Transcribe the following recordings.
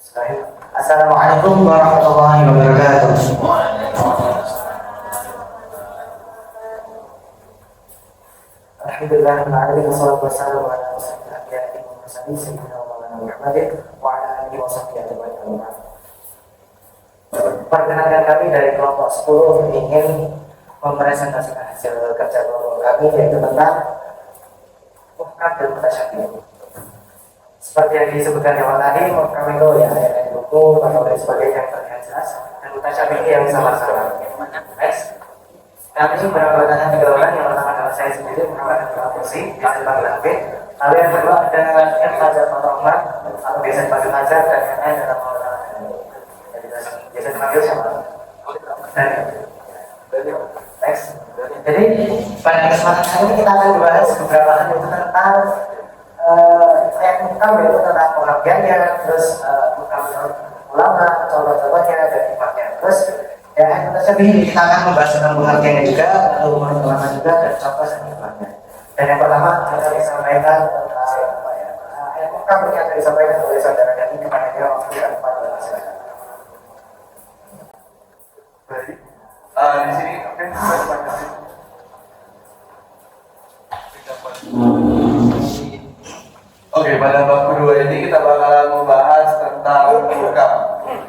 Assalamualaikum warahmatullahi wabarakatuh. Alhamdulillah, wassalatu wassalamu ala rasulillah sayyidina Muhammadin wa ala alihi wa sahbihi ajma'in. Perkenalkan, kami dari kelompok 10 ingin mempresentasikan hasil kerja kelompok kami, yaitu tentang muhkam dan mutasyabih. Seperti yang disebutkan di awal tadi, muhkam itu ya ayat buku atau lain sebagainya yang terlihat jelas, dan mutasyabih yang sama-sama. Next, kami beranggotakan 3 orang. Yang pertama adalah saya sendiri, Muhammad Al-Kursi, biasa dipanggil Habib. Lalu yang kedua ada M. Fajar Fatahumar atau biasa dipanggil Fajar, dan yang lain adalah Maulana. Biasa dipanggil siapa? Next. Jadi pada kesempatan kali ini kita akan membahas beberapa hal itu tentang ayat muhkam, yaitu tentang pengabdiannya, terus muhkam ulama, contoh-contohnya dan hikmahnya. Terus ya ayat mutasyabih kita akan membahas tentang pengabdiannya juga, lalu menurut ulama juga, dan contoh dan hikmahnya. Dan yang pertama akan disampaikan ayat muhkam yang akan disampaikan oleh saudara kami kepada dia waktu yang tepat. Silakan. Baik. Di sini Oke, pada bab kedua ini kita bakalan membahas tentang muhkam.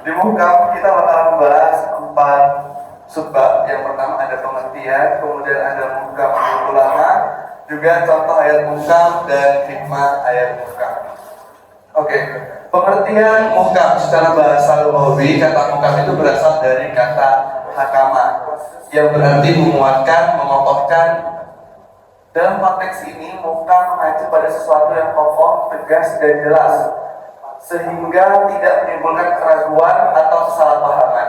Di muhkam kita bakalan membahas 4 subbab. Yang pertama ada pengertian, kemudian ada muhkam ulama, juga contoh ayat muhkam dan hikmah ayat muhkam. Oke, pengertian muhkam secara bahasa lughawi, kata muhkam itu berasal dari kata hakama, yang berarti menguatkan, mengokohkan. Dalam konteks ini, muhkam mengacu pada sesuatu yang kokoh, tegas, dan jelas, sehingga tidak menimbulkan keraguan atau kesalahpahaman.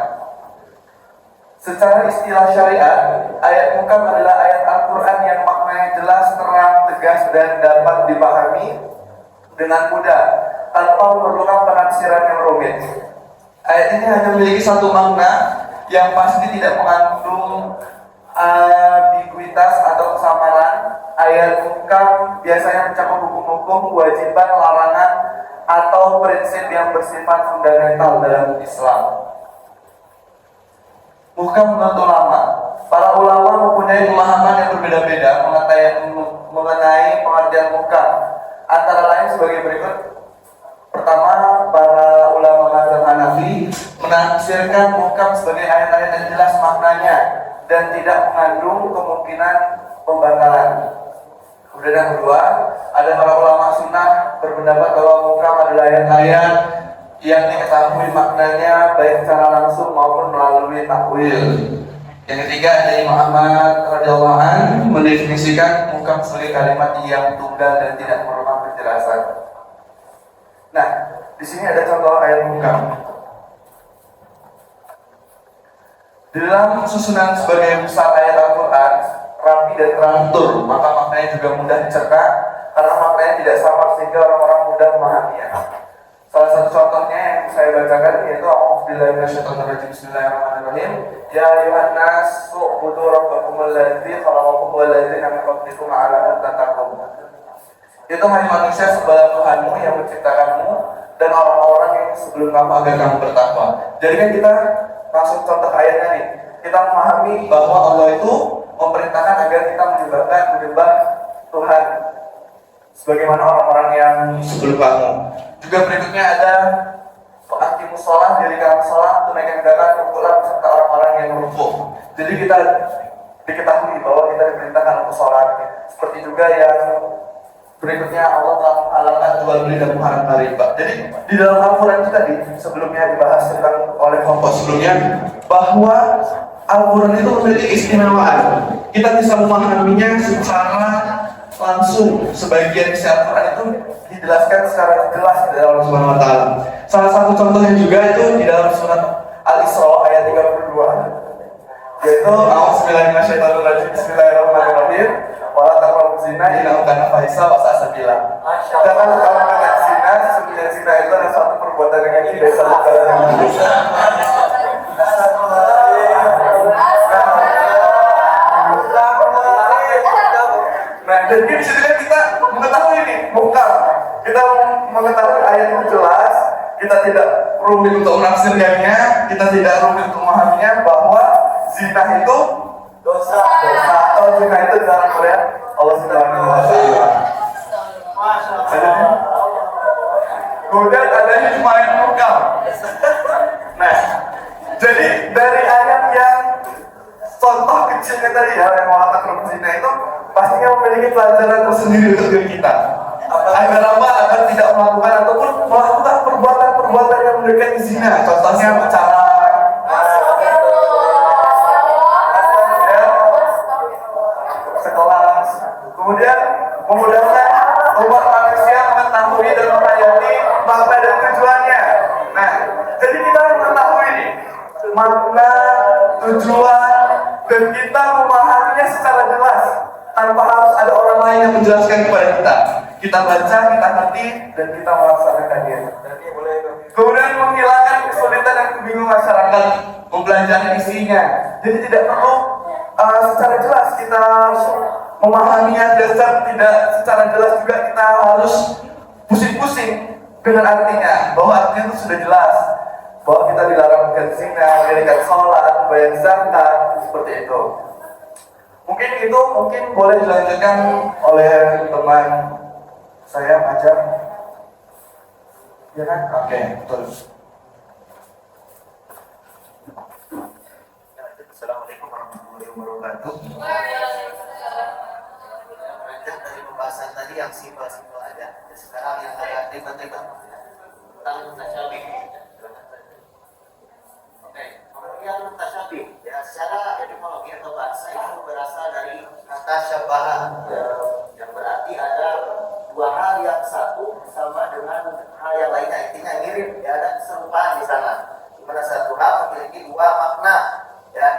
Secara istilah syariat, ayat muhkam adalah ayat Al-Quran yang maknanya jelas, terang, tegas, dan dapat dipahami dengan mudah, tanpa memerlukan penafsiran yang rumit. Ayat ini hanya memiliki satu makna yang pasti, tidak mengandung ambiguitas atau kesamaran. Ayat muhkam biasanya mencakup hukum-hukum, kewajiban, larangan, atau prinsip yang bersifat fundamental dalam Islam. Muhkam menurut ulama, para ulama mempunyai pemahaman yang berbeda-beda mengenai pengertian muhkam. Antara lain sebagai berikut. Pertama, para ulama mazhab Hanafi menafsirkan muhkam sebagai ayat-ayat yang jelas maknanya dan tidak mengandung kemungkinan pembatalan. Kemudian yang kedua, ada para ulama sunnah berpendapat bahwa muhkam adalah ayat-ayat yang diketahui maknanya baik secara langsung maupun melalui takwil. Yang ketiga, ada Imam Ahmad radhiyallahu anhu mendefinisikan muhkam sebagai kalimat yang tunggal dan tidak memerlukan penjelasan. Nah, di sini ada contoh ayat muhkam. Di dalam susunan sebagai besar ayat Al-Quran, rapi dan teratur, maka maknanya juga mudah dicerna karena maknanya tidak samar sehingga orang-orang mudah memahaminya. Salah satu contohnya yang saya bacakan yaitu A'udzubillahi minasyaitonirrajim. Bismillahirrahmanirrahim. Ya ayyuhan nas u'budu rabbakumul ladzi khalaqakum wal ladzina min qablikum la'allakum tattaqun. Itu hai manusia, sembahlah Tuhanmu yang menciptakanmu dan orang-orang yang sebelum kamu agar kamu bertakwa. Jadi kan kita langsung contoh ayatnya nih. Kita memahami bahwa Allah itu memerintahkan agar kita menyembah Tuhan sebagaimana orang-orang yang sebelum kamu. Juga berikutnya ada aqimus shalah, dirikan salat, tunaikan zakat, rukuklah beserta orang-orang yang rukuk. Jadi kita diketahui bahwa kita diperintahkan untuk sholat. Seperti juga yang berikutnya, Allah telah menghalalkan jual beli dan mengharamkan riba. Jadi di dalam Al-Quran itu tadi sebelumnya dibahas tentang oleh kelompok sebelumnya bahwa Al-Quran itu memiliki keistimewaan. Kita bisa memahaminya secara langsung. Sebagian isi Al-Quran itu dijelaskan secara jelas dari Allah Subhanahu Wa Taala. Salah satu contohnya juga itu di dalam surat Al-Isra ayat 32, yaitu A'udzubillahiminasyaitonirrajim. Bismillahirrahmanirrahim. Wala taqrabuz zina innahu kana fahisha wa sa'a sabila. Jangan melakukan zina, sesungguhnya zina itu adalah suatu perbuatan yang tidak satu jalan yang dosa. Nah, jadi di sini kita mengetahui ini muhkam. Kita mengetahui ayat itu jelas, kita tidak rumit untuk menafsirkannya, kita tidak rumit untuk memahaminya bahwa zina itu dosa atau zina itu dilarang oleh Allah Subhanahu wa taala. Kemudian ada hikmah mukam. Nah, jadi dari ayat yang contoh kecilnya tadi ya, yang mengatakan zina itu pastinya memiliki pelajaran tersendiri untuk diri kita. Agar apa? Agar tidak melakukan ataupun melakukan perbuatan-perbuatan yang mendekati zina. Contohnya pacaran, sekelas, kemudian memudahkan umat manusia mengetahui dan menghayati makna dan tujuannya. Nah, jadi kita harus mengetahui nih makna, tujuan, dan kita memahaminya secara jelas tanpa harus ada orang lain yang menjelaskan kepada kita. Kita baca, kita ngerti, dan kita melaksanakannya. Kemudian menghilangkan kesulitan dan kebingungan masyarakat mempelajari isinya. Jadi tidak perlu secara jelas kita memahaminya, dasar tidak secara jelas juga kita harus pusing-pusing dengan artinya. Bahwa artinya itu sudah jelas, bahwa kita dilarang berzina, mendirikan sholat, bayar zakat, seperti itu. Mungkin boleh dilanjutkan oleh teman saya ajar. Ya kan? Oke, terus. Assalamualaikum warahmatullahi wabarakatuh. Lanjut dari pembahasan tadi yang simpel-simpel aja. Sekarang yang agak ribet-ribet tentang mutasyabih. Oke, kemudian mutasyabih ya secara etimologi atau bahasa itu berasal dari kata syabaha yang berarti ada dua hal yang satu sama dengan hal yang lainnya, intinya mirip ya, ada keserupaan di sana. Di mana satu hal memiliki dua makna ya,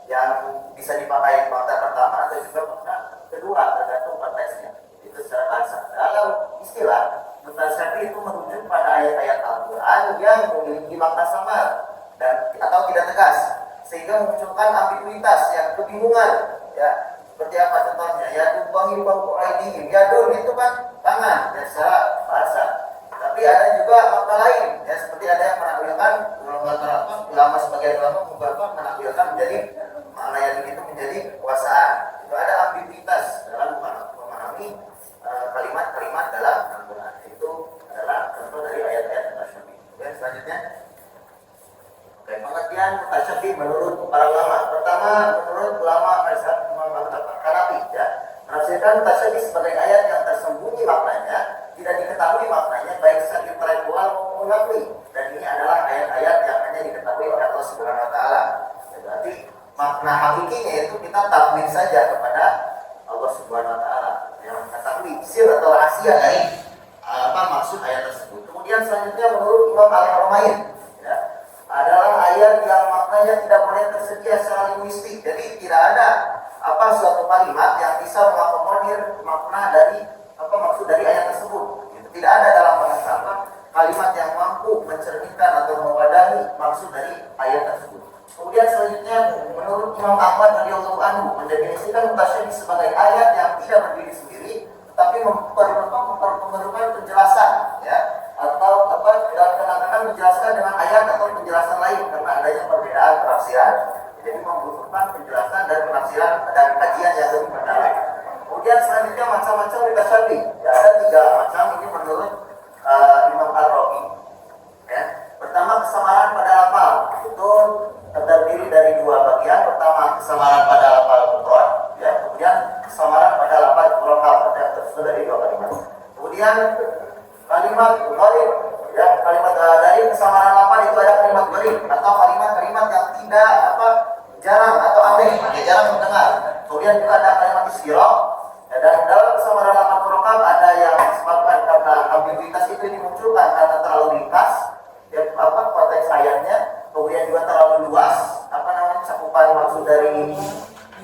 yang bisa dipakai makna pertama atau juga makna kedua tergantung konteksnya. Itu secara bahasa. Dalam istilah mutasyabih itu merujuk pada ayat-ayat Al-Quran yang memiliki makna samar dan atau tidak tegas, sehingga memunculkan ambiguitas yang kebingungan ya. Seperti apa contohnya? Ya tumpangin bangku ID, ya dul itu kan tangan ya secara bahasa. Tapi ada juga makna lain ya, seperti ada yang menakwilkan ulama sebagai ulama menakwilkan menjadi makna yang begitu menjadi kekuasaan. Itu ada ambiguitas dalam memahami kalimat-kalimat dalam Al-Quran. Itu adalah contoh dari ayat-ayat mutasyabih. Kemudian selanjutnya, oke, pengertian mutasyabih menurut para ulama. Pertama, menurut ulama mazhab Imam Hanafi ya, menafsirkan mutasyabih sebagai ayat yang tersembunyi maknanya, tidak diketahui maknanya baik secara intelektual maupun akli. Dan ini adalah ayat-ayat yang hanya diketahui oleh Allah Subhanahu wa taala. Berarti makna hakikinya itu kita takwil saja kepada Allah Subhanahu wa taala yang mengetahui sir atau rahasia dari maksud ayat tersebut. Kemudian selanjutnya menurut Imam Al-Haramain ya, adalah ayat yang maknanya tidak boleh tersedia secara linguistik. Jadi tidak ada suatu kalimat yang bisa mengakomodir makna dari maksud dari ayat tersebut. Gitu. Tidak ada dalam bahasa kalimat yang mampu mencerminkan atau mewadahi maksud dari ayat tersebut. Kemudian selanjutnya menurut Imam Ahmad radhiyallahu anhu mendefinisikan mutasyabih sebagai ayat yang tidak berdiri sendiri, tetapi memerlukan penjelasan ya, atau dalam kata-kata menjelaskan dengan ayat atau penjelasan lain karena adanya perbedaan penafsiran. Jadi membutuhkan penjelasan dan penafsiran dan kajian yang lebih mendalam. Kemudian selanjutnya macam-macam mutasyabih. Ya, ada 3 macam ini menurut Imam Ar-Rawi. Ya. Pertama, kesamaran pada lafal. Itu terdiri dari 2 bagian. Pertama, kesamaran pada lafal mufrad, ya. Kemudian kesamaran pada lafal murokab, yang tersusun dari 2 kalimat. Kemudian kalimat gharib, ya, kalimat dari kesamaran lafal itu ada kalimat gharib atau kalimat-kalimat yang tidak jarang atau aneh, ya, jarang mendengar. Kemudian juga ada kalimat istirah. Ya, dan dalam kesamaran lafal murokab ada yang disebabkan karena ambiguitas itu dimunculkan karena terlalu ringkas, ya, konteks ayatnya. Kemudian juga terlalu luas, cakupan maksud dari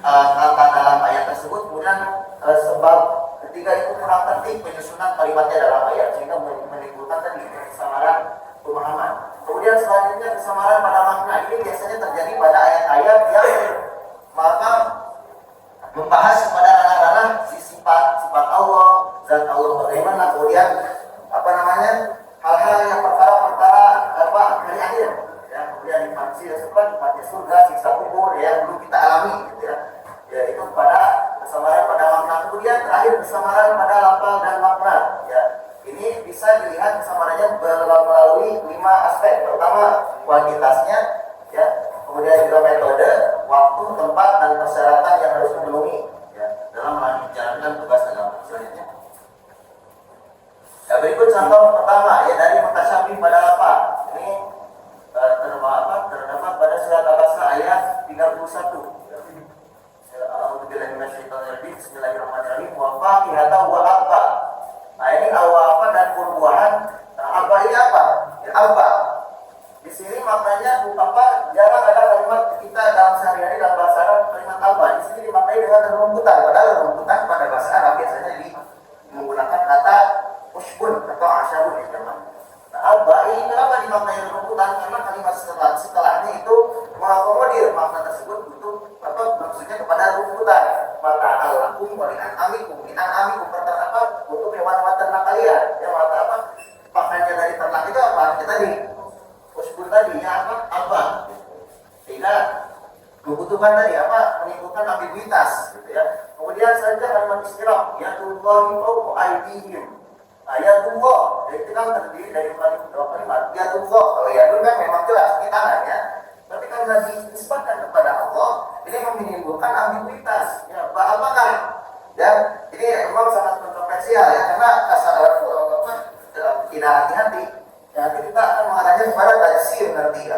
kata dalam ayat tersebut. Kemudian sebab ketiga itu kurang tertib penyusunan kalimatnya dalam ayat sehingga menimbulkan tadi kesamaran pemahaman. Kemudian selanjutnya kesamaran pada makna ini biasanya terjadi pada ayat-ayat yang membahas kepada ranah-ranah sifat Allah, zat Allah bagaimana. Kemudian hal-hal yang perkara-perkara ya surga, siksa kubur yang belum kita alami gitu ya. Ya itu pada kesamaran pada makna. Kemudian terakhir kesamaran pada lafal dan makna ya. Ini bisa dilihat kesamarannya melalui 5 aspek. Pertama, kuantitasnya ya, kemudian juga metode, waktu, tempat, dan persyaratan yang harus dipenuhi ya, dalam menjalankan tugas agama. Selanjutnya, ya, berikut contoh pertama ya dari mutasyabih pada lafal. Ini terdapat pada surat Al-Baqarah ayat 31. Bismillahirrahmanirrahim. Wa faqihata wa abba. Nah ini apa dan buah-buahan. Nah, apa ini apa? Ya, apa? Di sini maknanya apa? Jarang ada kalimat kita dalam sehari-hari dalam bahasa Arab kalimat apa. Di sini dimaknai dengan rumputan. Padahal rumputan pada bahasa Arab biasanya menggunakan kata ushbun atau asyabun ya teman. Nah, apa ini kenapa dimaknai rumputan? Karena kalimat setelahnya itu mengakomodir makna tersebut untuk apa? Maksudnya kepada rumputan. Maka alakum walian amikum inan amikum apa untuk hewan-hewan ternak kalian. Ya maka apa? Pakannya dari ternak itu apa? Kita tadi ushbun tadi ya apa? Sehingga kebutuhan tadi apa? Menimbulkan ambiguitas gitu ya. Kemudian saja kalimat istirah ya Tullahi fawqa aydihim. Ya tunggu, itu kan terdiri dari dua kalimat. Ya tunggu, kalau ya itu kan memang jelas ini tangannya. Tapi karena dinisbatkan kepada Allah, ini menimbulkan ambiguitas. Ya, apakah? Ya, ini memang sangat kontroversial ya, karena asal tidak hati-hati. Ya, nanti kita akan mengarahnya kepada tajsir nanti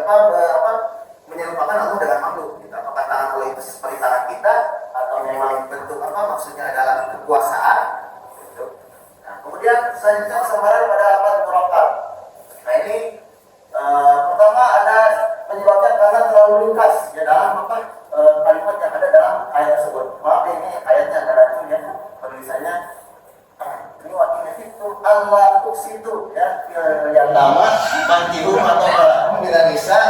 menyerupakan Allah dengan makhluk. Gitu. Apakah tangan Allah itu seperti tangan kita atau memang bentuk apa? Maksudnya adalah kekuasaan. Gitu. Kemudian selanjutnya kesamaran pada lafaz murakkab. Nah ini pertama ada penyebabnya karena terlalu ringkas ya dalam kalimat yang ada dalam ayat tersebut. Maaf ini ayatnya ada racun ya penulisannya. Ini wakil itu Allah tuksitu ya yang lama mantihu atau Indonesia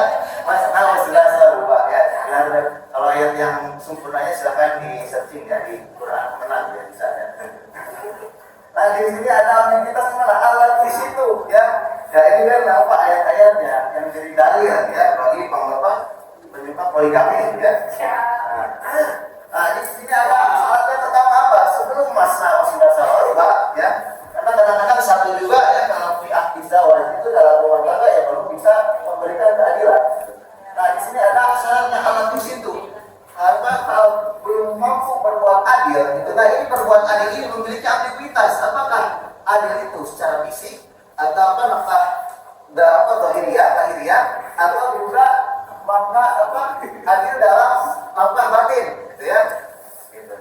mas sudah lupa ya. Kalau ayat yang sempurnanya silahkan di searching ya di Quran menang ya bisa ya. Nah di sini ada ambiguitas malah alat di situ ya. Ya ini kan apa ayat-ayatnya yang jadi dalil ya bagi penyebab poligami ya. Nah di sini apa alatnya pertama apa? Sebelum masa sudah sahabat ya. Karena kadang-kadang satu juga ya kalau fi ahdizawan itu dalam rumah tangga ya baru bisa memberikan keadilan. Nah di sini ada syaratnya alat di situ. Karena kalau belum mampu berbuat adil, itu nah ini berbuat adil ini memiliki ambiguitas. Apakah adil itu secara fisik atau lahiriah atau juga makna adil dalam makna batin, gitu ya. Gitu.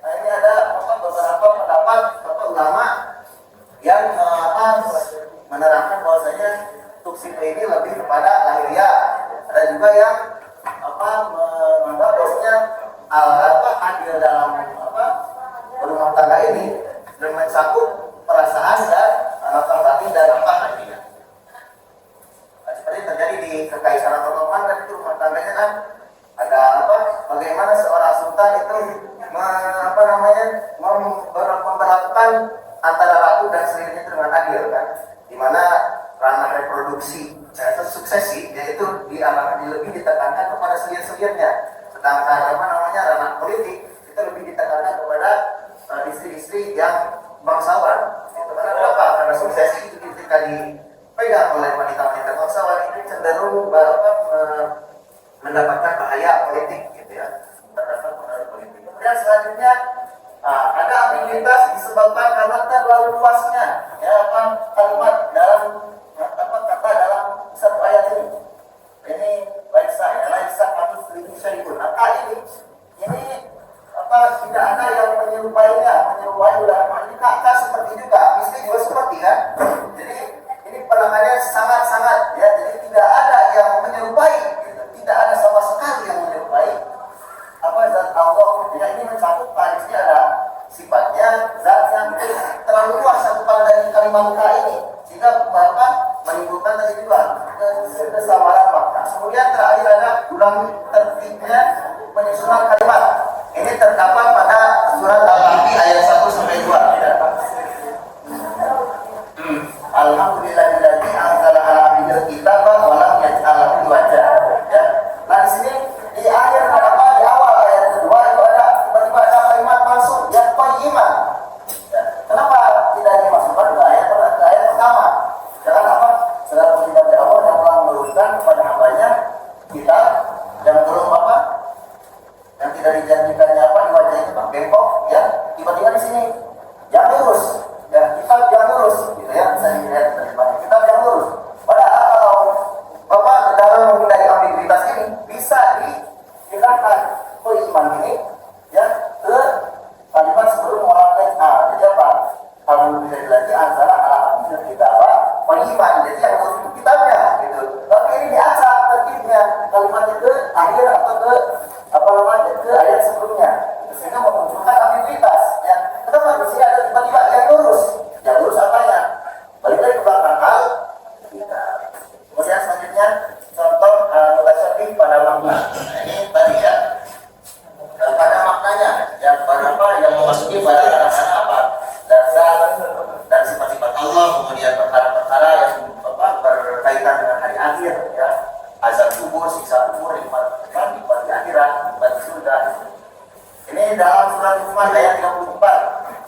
Nah ini ada beberapa pendapat ulama yang menerangkan bahwasanya tuksib ini lebih kepada lahiriah. Ada juga yang menganggap bahwasanya adil dalam rumah tangga ini mencakup perasaan dan batin dan hatinya. Nah, seperti terjadi di Kekaisaran Ottoman kan itu rumah tangganya kan ada bagaimana seorang sultan itu memperlakukan antara ratu dan istrinya dengan adil kan, di mana ranah reproduksi suksesi yaitu lebih ditekankan kepada selir-selirnya, sedangkan ranah politik itu lebih ditekankan kepada istri-istri yang bangsawan. Itu karena apa? Karena suksesi itu ketika dipegang oleh wanita-wanita bangsawan itu cenderung mendapatkan bahaya politik, gitu ya, terdapat pengaruh politik. Kemudian selanjutnya ada ambiguitas disebabkan karena terlalu luasnya ya kalimat dalam kata dalam satu ayat ini. Ini laisa kamitslihi syai'un. Maka ini tidak ada yang menyerupai dalam ini kata seperti juga, istri juga seperti kan. Jadi ini penanganannya sangat-sangat ya. Jadi tidak ada yang menyerupai, gitu. Tidak ada sama sekali yang menyerupai zat Allah. Ya ini mencakup hadisnya ada sifatnya zat yang terlalu luas cakupan dari kalimat ini sehingga menimbulkan tadi juga kesamaan makna. Kemudian terakhir ada ulang tertibnya penyusunan kalimat. Ini terdapat pada surat Al-Kahfi ayat 1 sampai 2. Alhamdulillahilladzi anzala ala abdil kitaba wa lam yaj'al lahu iwaja. Ya. Nah di sini sama. Jangan apa? Segala musibah dari Allah yang telah menurunkan kepada hambanya kita yang belum apa? Yang tidak dijanjikannya apa di wajah itu Pak bengkok ya, tiba-tiba di sini yang lurus ya, kita yang lurus gitu ya, saya lihat dari banyak kita yang lurus. Padahal kalau Bapak dalam menghindari ambiguitas ini bisa ditingkatkan ke iman ini ya ke kalimat sebelum melakukan jadi apa? Kalau bisa dilatih antara alhamdulillah kita apa? Iman, jadi yang lurus itu kitabnya gitu. Tapi ini diacak tertibnya kalimatnya ke akhir atau ke apa namanya ke ayat sebelumnya sehingga memunculkan ambiguitas ya. Kenapa di sini ada tiba-tiba yang lurus apanya? Balik lagi ke belakang hal kita. Kemudian selanjutnya contoh mutasyabih pada makna. Nah, ini tadi ya pada maknanya yang pada apa yang memasuki pada kata apa dasar dan sifat-sifat Allah, kemudian perkara-perkara yang apa berkaitan dengan hari akhir ya, azab kubur, siksa kubur, nikmat di akhirat, nikmat di surga. Ini dalam surat Luqman ayat 34.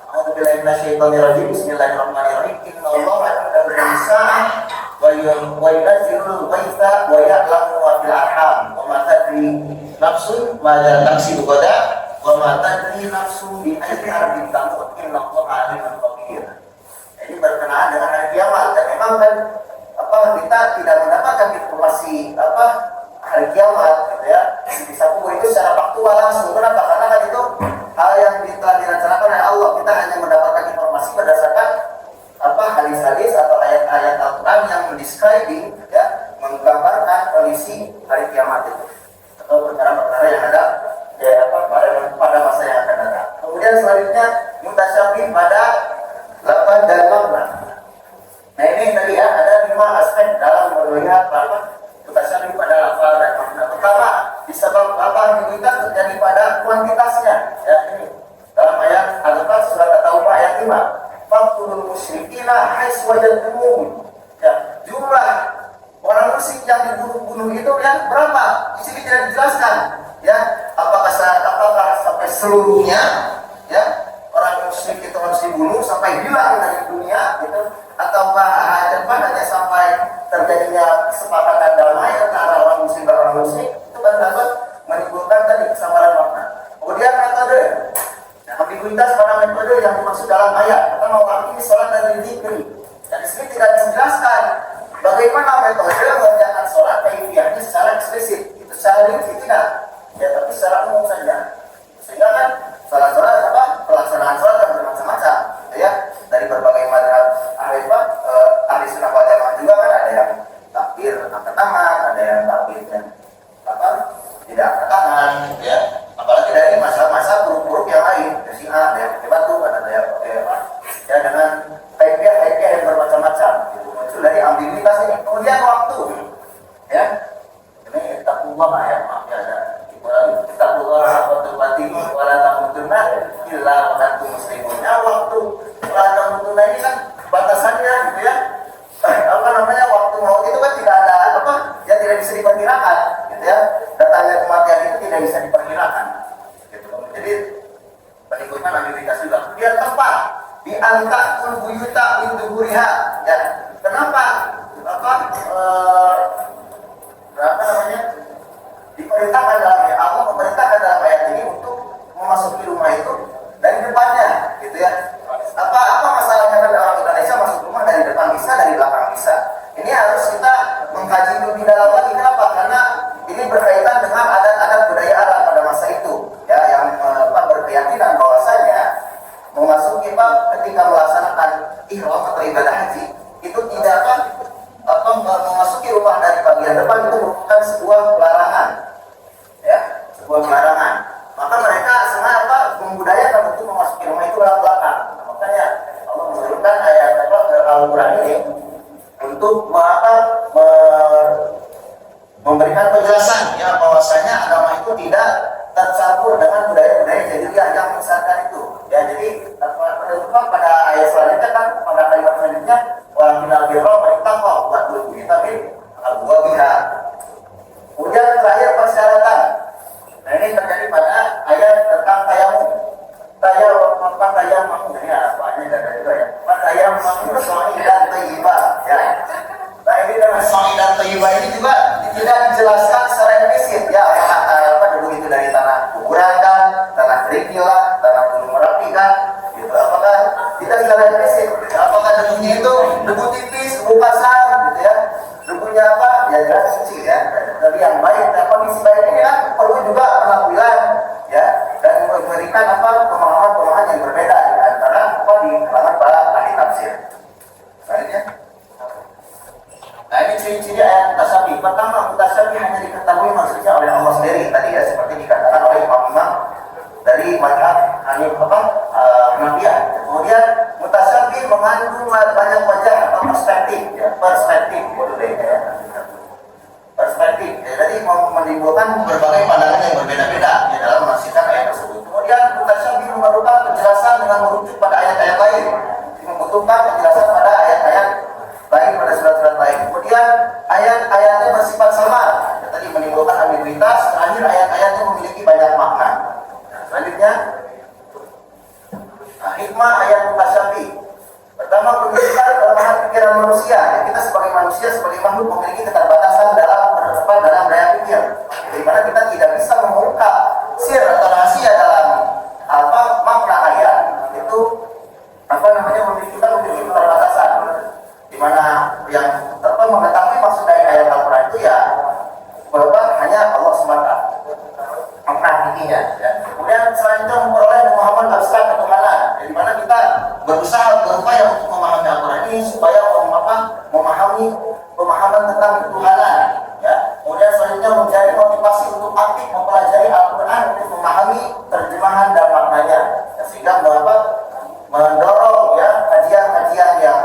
A'udzubillahi minasyaitonirrajim. Bismillahirrahmanirrahim. Innallaha ya'lamu al-insana wa yunazzilul ghaitha wa ya'lamu ma fil arham wa ma tadri nafsun madza taksibu ghadan wa ma tadri nafsun bi ayyi ardin tamut. Innallaha 'alimun khabir. Ini berkenaan dengan hari kiamat dan memang kan apa kita tidak mendapatkan informasi apa hari kiamat gitu ya di kubur itu secara faktual langsung. Kenapa? Karena kan itu hal yang telah direncanakan oleh Allah. Kita hanya mendapatkan informasi berdasarkan apa hadis-hadis atau ayat-ayat Al-Quran yang mendeskripsi ya menggambarkan kondisi hari kiamat itu atau perkara-perkara yang ada ya apa pada masa yang akan datang. Kemudian selanjutnya mutasyabih pada lafaz dan makna. Nah ini tadi ya ada 5 aspek dalam melihat apa mutasyabih pada lafaz dan makna. Pertama, disebab apa ambiguitas terjadi pada kuantitasnya. Ya ini dalam ayat Al-Fatihah surat At-Taubah ayat 5. Faqtulul musyrikina haitsu wajadtumuhum. Ya, jumlah orang musyrik yang dibunuh itu ya berapa? Di sini tidak dijelaskan. Ya, apakah sampai seluruhnya ya orang musyrik itu harus dibunuh sampai hilang dari dunia gitu, ataukah hanya sampai terjadinya kesepakatan damai antara orang muslim dan orang musyrik. Itu kan dapat menimbulkan tadi kesamaran makna. Kemudian metode, nah, ambiguitas pada metode yang dimaksud dalam ayat. Pertama, orang ini sholat dari zikri. Dan di sini tidak dijelaskan bagaimana metode mengerjakan sholat kaifiyahnya secara eksplisit. Itu secara rinci tidak, ya tapi secara umum saja. Sehingga kan sholat apa pelaksanaan sholat kan bermacam-macam, ya dari berbagai mazhab ahli sunnah wal jamaah juga kan ada yang takbir angkat tangan, ada yang takbirnya apa tidak angkat tangan, ya apalagi dari mazhab-mazhab buruk-buruk yang lain, dari Syiah ada yang pakai batu, ada yang pakai apa, ya dengan kaifiyah yang bermacam-macam, itu muncul dari ambiguitas ini. Kemudian waktu, ya ini takullah ya maaf ya ada takullah waktu mati wala tamutunna illa wa antum muslimun. Nah, waktu wala tamutunna ini kan batasannya gitu ya. Apa namanya waktu maut itu kan tidak ada apa yang tidak bisa diperkirakan gitu ya. Datangnya kematian itu tidak bisa diperkirakan gitu. Jadi menimbulkan ambiguitas juga. Kemudian tempat di angka'ul buyuta min duburiha ya. Kenapa apa namanya diperintahkan dalam ayat Allah memerintahkan dalam ayat ini untuk memasuki rumah itu dari depannya gitu ya. Apa masalahnya kan orang Indonesia masuk rumah dari depan bisa, dari belakang bisa. Ini harus kita mengkaji lebih dalam lagi. Kenapa? Karena ini berkaitan dengan adat-adat budaya Arab pada masa itu ya yang berkeyakinan bahwasanya memasuki ketika melaksanakan ihram atau ibadah haji itu tidak memasuki rumah dari bagian depan itu merupakan sebuah larangan ya, sebuah larangan. Maka mereka sengaja membudayakan untuk memasuki rumah itu lewat belakang. Nah, makanya Allah menurunkan ayat Al-Quran ini untuk memberikan penjelasan ya bahwasanya agama itu tidak tercampur dengan budaya-budaya jahiliyah yang menyesatkan itu. Ya jadi penutupan pada ayat selanjutnya kan pada kalimat selanjutnya wa minal birra wa ittaqwa wa kita min al-wabiha. Kemudian terakhir persyaratan. Nah ini terjadi pada ayat tentang tayamum. Tayamum ini apanya dari itu ya. Tayamum itu soal dan thayyibah. tentunya apa? Ya jelas suci ya. Dari yang baik. Nah, kondisi baik ini kan perlu juga penampilan ya dan memberikan apa pemahaman-pemahaman yang berbeda di antara apa di kalangan para ahli tafsir. Selanjutnya. Nah ini ciri-ciri ayat mutasyabih. Pertama, mutasyabih hanya diketahui maksudnya oleh Allah sendiri tadi ya, seperti dikatakan oleh imam-imam dari mazhab Hanafiyah. Kemudian mutasyabih mengandung banyak wajah atau perspektif ya, perspektif ya. Perspektif. Ya, jadi menimbulkan berbagai pandangan yang berbeda-beda ya, dalam menafsirkan ayat tersebut. Kemudian mutasyabih memerlukan penjelasan dengan merujuk pada ayat-ayat lain, membutuhkan penjelasan pada ayat-ayat lain pada surat-surat lain. Kemudian ayat-ayatnya bersifat samar, ya, tadi menimbulkan ambiguitas. Terakhir ayat-ayatnya memiliki banyak makna. Selanjutnya, hikmah ayat mutasyabih. Pertama, menunjukkan kelemahan pikiran manusia. Ya, kita sebagai manusia, sebagai makhluk memiliki keterbatasan dalam daya pikir, di mana kita tidak bisa mengungkap sir atau rahasia dalam makna ayat. Itu memiliki keterbatasan, di mana yang mengetahui maksud dari ayat Al-Quran itu ya bahwa hanya Allah semata makna intinya ya. Kemudian selanjutnya memperoleh pemahaman abstrak ketuhanan, di mana kita berupaya untuk memahami Al-Quran ini supaya memahami pemahaman tentang ketuhanan ya. Kemudian selanjutnya menjadi motivasi untuk aktif mempelajari Al-Quran untuk memahami terjemahan dan maknanya ya, sehingga mendorong ya kajian-kajian yang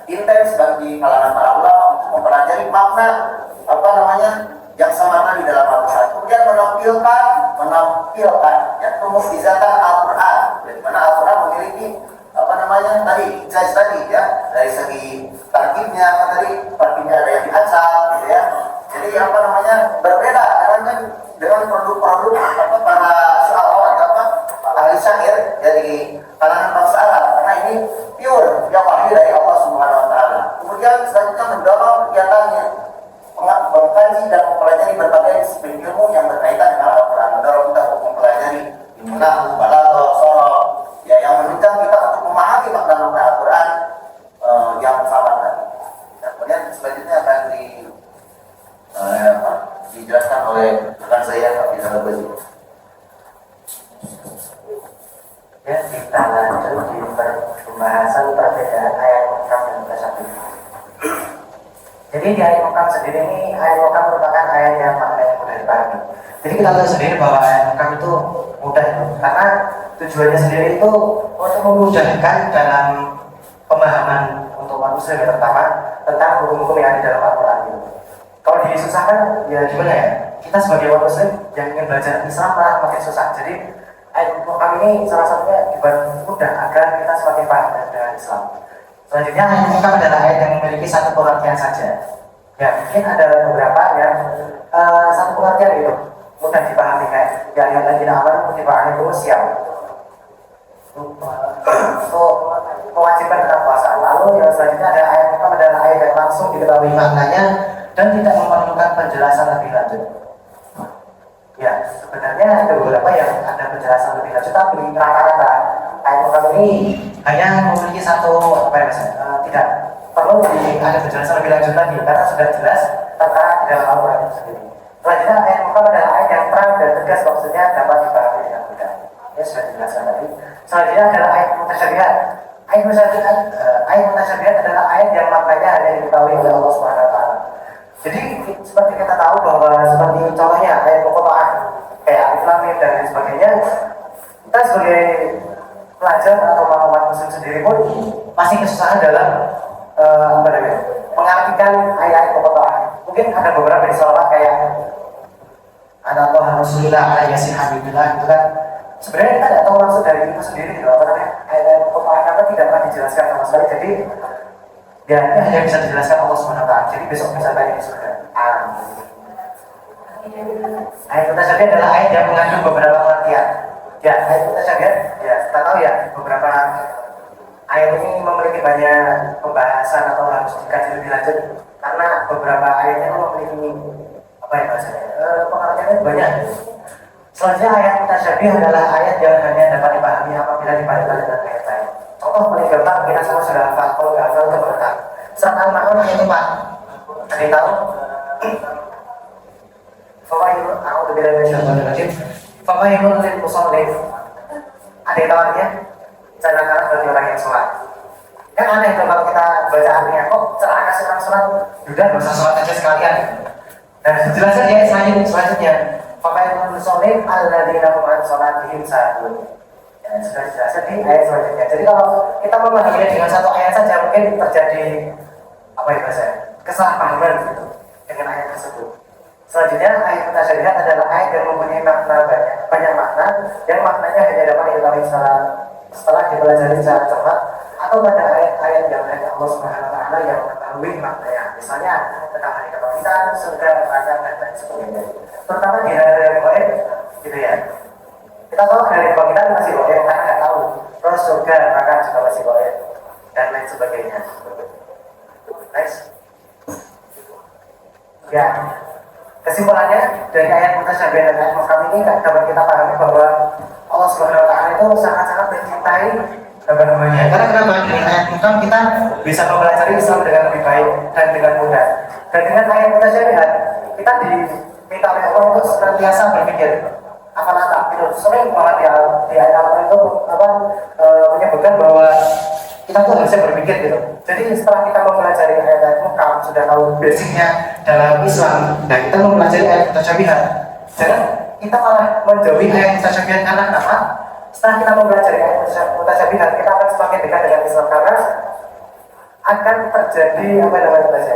intens bagi kalangan para ulama untuk mempelajari makna yang samana di dalam Al-Quran. Kemudian menampilkan ya kemukjizatan Al-Quran, di mana Al-Quran memiliki tadi ijaz tadi ya, dari segi tarkibnya tarkibnya ada yang diacak gitu ya. Jadi berbeda dengan produk-produk para syu'ara ahli syair dari kalangan bangsa Arab, karena ini pure yang wahyu dari Allah Subhanahu wa taala. Kemudian selanjutnya mendorong kegiatannya mengkaji dan mempelajari berbagai disiplin ilmu yang berkaitan dengan Al-Quran, mendorong kita untuk mempelajari nahwu, balaghah, sharah ya, yang menunjang kita untuk memahami makna-makna Al-Quran yang sama tadi. Dan kemudian selanjutnya akan dijelaskan oleh rekan saya Abdul Ghazali. Ya, kita lanjut di pembahasan perbedaan ayat muhkam dan mutasyabih. Jadi di ayat muhkam sendiri ini, ayat muhkam merupakan ayat yang maknanya mudah dipahami. Jadi kita tahu sendiri bahwa ayat muhkam itu mudah, karena tujuannya sendiri itu untuk memudahkan dalam pemahaman untuk manusia yang pertama tentang hukum-hukum yang ada di dalam Al-Quran itu. Kalau disusahkan, ya gimana ya? Kita sebagai umat muslim yang ingin belajar Islam makin susah. Jadi ayat muhkam ini salah satunya dibuat mudah agar kita semakin paham dengan Islam. Selanjutnya ayat muhkam adalah ayat yang memiliki satu pengertian saja. Ya, mungkin ada beberapa yang satu pengertian itu mudah dipahami, kayak ya yang tadi awal kutiba alaikumus syiyam untuk mewajibkan tetap puasa. Lalu yang selanjutnya ada ayat muhkam adalah ayat yang langsung diketahui maknanya dan tidak memerlukan penjelasan lebih lanjut. Ya, sebenarnya ada beberapa yang ada penjelasan lebih lanjut, tapi rata-rata ayat muhkam ini hanya memiliki satu tidak perlu ada penjelasan lebih lanjut lagi karena sudah jelas tertera di dalam Al-Quran itu sendiri. Selanjutnya ayat muhkam adalah ayat yang terang dan tegas, maksudnya dapat dipahami dengan mudah. Ya sudah dijelaskan tadi. Selanjutnya adalah ayat mutasyabihat. Ayat mutasyabihat adalah ayat yang maknanya hanya diketahui oleh Allah Subhanahu wa taala. Jadi seperti kita tahu bahwa seperti contohnya ayat muqatta'ah kayak alif lam mim dan lain sebagainya, kita sebagai pelajar atau umat muslim sendiri pun masih kesusahan dalam mengartikan ayat muqatta'ah. Mungkin ada beberapa di salawat kayak Anallah Rasulullah ala yasin habibillah, itu kan sebenarnya kita tidak tahu maksud dari itu sendiri gitu, ayat muqatta'ah karena tidak pernah dijelaskan sama sekali. Jadi ya, ini hanya bisa dijelaskan Allah SWT. Jadi besok bisa tanya di surga. Ayat mutasyabihat adalah ayat yang mengandung beberapa pengertian. Ya, ayat mutasyabihat, ya kita tahu ya beberapa ayat ini memiliki banyak pembahasan atau harus dikaji lebih lanjut karena beberapa ayatnya memiliki pengertiannya banyak. Selanjutnya ayat mutasyabihat adalah ayat yang hanya dapat dipahami apabila dipadukan dengan ayat lain. Contoh paling gampang kita semua sudah hafal, kalau nggak hafal itu berkah. Surat Al-Ma'un ayat 4. Ada yang tahu? Fawaidul a'udzubillahi minasyaitonir rajim. Fawaidul lil musallin. Ada yang tahu artinya? Celaka bagi orang yang sholat. Kan aneh tuh kalau kita baca artinya, kok celaka sih orang sholat? Udah nggak usah sholat aja sekalian. Nah, jelasnya ayat selanjutnya. Fawaidul musallin alladzina hum an sholatihim sahun. Ya, sudah dijelaskan di ayat selanjutnya. Jadi kalau kita memahaminya dengan satu ayat saja mungkin terjadi apa ya bahasanya? Kesalahpahaman gitu dengan ayat tersebut. Selanjutnya ayat mutasyabihat adalah ayat yang mempunyai makna banyak makna yang maknanya hanya dapat diketahui setelah dipelajari secara cermat atau pada ayat-ayat yang hanya Allah Subhanahu wa taala yang mengetahui maknanya. Misalnya tentang hari kebangkitan, surga, neraka dan lain sebagainya. Terutama di hari gaib gitu ya. Kita tahu hari kebangkitan masih gaib karena nggak tahu. Terus surga, neraka juga masih gaib dan lain sebagainya. Nice. Ya, kesimpulannya dari ayat mutasyabihat dan ayat muhkam ini dapat kita pahami bahwa Allah Subhanahu wa taala itu sangat-sangat mencintai hamba-hambanya. Karena kenapa? Dengan ayat muhkam kita bisa mempelajari Islam dengan lebih baik dan dengan mudah. Dan dengan ayat mutasyabihat kita diminta oleh Allah untuk senantiasa berpikir. Akan itu sering banget di ayat Al-Quran itu menyebutkan bahwa kita tuh harusnya berpikir gitu. Jadi setelah kita mempelajari ayat-ayat muhkam, sudah tahu basicnya dalam Islam, dan kita mempelajari ayat mutasyabihat. Jangan kita malah menjauhi ayat mutasyabihat karena kenapa? Setelah kita mempelajari ayat mutasyabihat, kita akan semakin dekat dengan Islam karena akan terjadi apa namanya bahasa?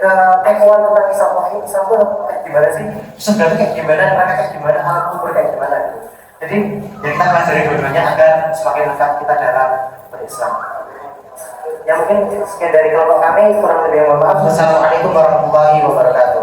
Kekemuan tentang Islam. Wah, ini Islam itu kayak gimana sih? Sebenarnya kayak gimana? Mereka kayak gimana? Alam kubur kayak gimana? Jadi ya kita pelajari dua-duanya agar semakin dekat kita dalam berislam. Ya mungkin sekian dari kelompok kami, kurang lebih mohon maaf. Wassalamualaikum warahmatullahi wabarakatuh.